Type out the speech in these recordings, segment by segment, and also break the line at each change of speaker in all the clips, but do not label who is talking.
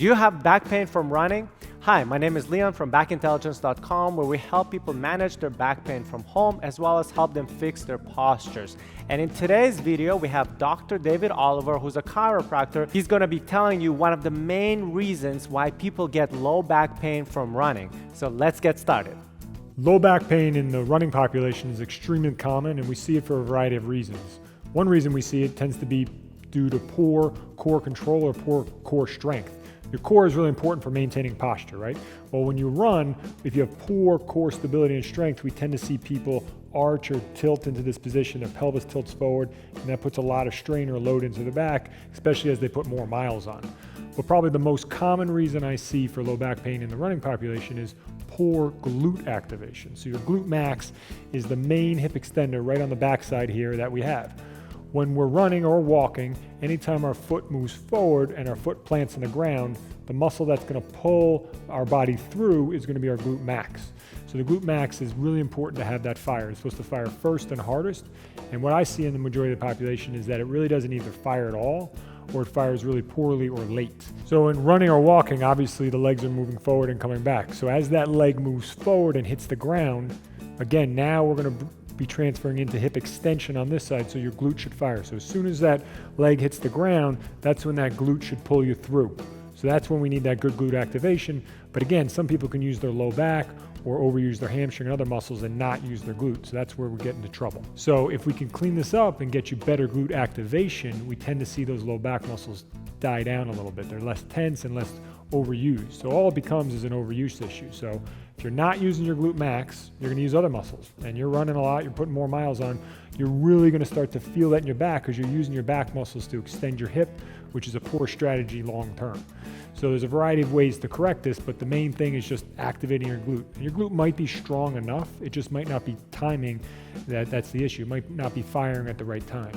Do you have back pain from running? Hi, my name is Leon from backintelligence.com, where we help people manage their back pain from home as well as help them fix their postures. And in today's video, we have Dr. David Oliver, who's a chiropractor. He's going to be telling you one of the main reasons why people get low back pain from running. So let's get started.
Low back pain in the running population is extremely common, and we see it for a variety of reasons. One reason we see it tends to be due to poor core control or poor core strength. Your core is really important for maintaining posture, right? Well, when you run, if you have poor core stability and strength, we tend to see people arch or tilt into this position. Their pelvis tilts forward, and that puts a lot of strain or load into the back, especially as they put more miles on. But probably the most common reason I see for low back pain in the running population is poor glute activation. So your glute max is the main hip extender right on the backside here that we have. When we're running or walking, anytime our foot moves forward and our foot plants in the ground, the muscle that's going to pull our body through is going to be our glute max. So the glute max is really important to have that fire. It's supposed to fire first and hardest. And what I see in the majority of the population is that it really doesn't either fire at all or it fires really poorly or late. So in running or walking, obviously the legs are moving forward and coming back. So as that leg moves forward and hits the ground, again, now we're going to be transferring into hip extension on this side, so your glute should fire. So as soon as that leg hits the ground, that's when that glute should pull you through. So that's when we need that good glute activation. But again, some people can use their low back or overuse their hamstring and other muscles and not use their glute. So that's where we get into trouble. So if we can clean this up and get you better glute activation, we tend to see those low back muscles die down a little bit. They're less tense and less overused. So all it becomes is an overuse issue. So if you're not using your glute max, you're going to use other muscles, and you're running a lot, you're putting more miles on, you're really going to start to feel that in your back because you're using your back muscles to extend your hip, which is a poor strategy long term. So there's a variety of ways to correct this, but the main thing is just activating your glute. And your glute might be strong enough, it just might not be timing that's the issue. It might not be firing at the right time.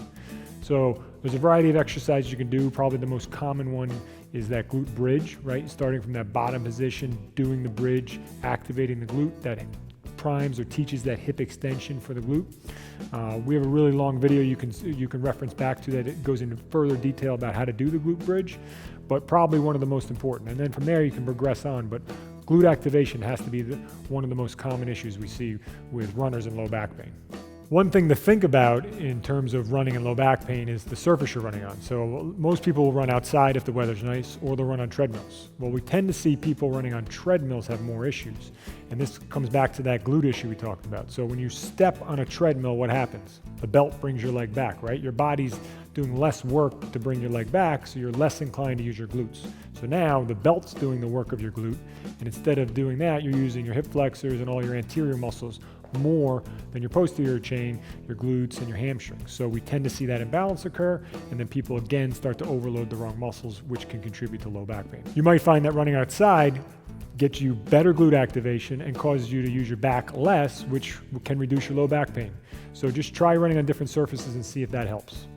So there's a variety of exercises you can do. Probably the most common one is that glute bridge, right? Starting from that bottom position, doing the bridge, activating the glute. That primes or teaches that hip extension for the glute. We have a really long video you can reference back to that. It goes into further detail about how to do the glute bridge, but probably one of the most important. And then from there you can progress on. But glute activation has to be one of the most common issues we see with runners and low back pain. One thing to think about in terms of running and low back pain is the surface you're running on. So most people will run outside if the weather's nice, or they'll run on treadmills. Well, we tend to see people running on treadmills have more issues. And this comes back to that glute issue we talked about. So when you step on a treadmill, what happens? The belt brings your leg back, right? Your body's doing less work to bring your leg back, so you're less inclined to use your glutes. So now the belt's doing the work of your glute, and instead of doing that, you're using your hip flexors and all your anterior muscles more than your posterior chain, your glutes, and your hamstrings. So we tend to see that imbalance occur, and then people again start to overload the wrong muscles, which can contribute to low back pain. You might find that running outside gets you better glute activation and causes you to use your back less, which can reduce your low back pain. So just try running on different surfaces and see if that helps.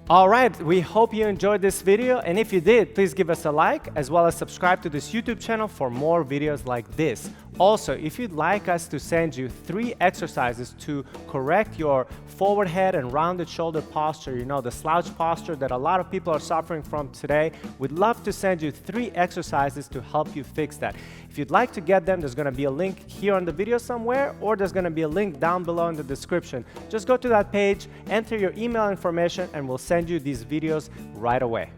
All right, we hope you enjoyed this video, and if you did, please give us a like as well as subscribe to this YouTube channel for more videos like this. Also, if you'd like us to send you 3 exercises to correct your forward head and rounded shoulder posture, you know, the slouch posture that a lot of people are suffering from today, we'd love to send you 3 exercises to help you fix that. If you'd like to get them, there's going to be a link here on the video somewhere, or there's going to be a link down below in the description. Just go to that page, enter your email information, and we'll send you these videos right away.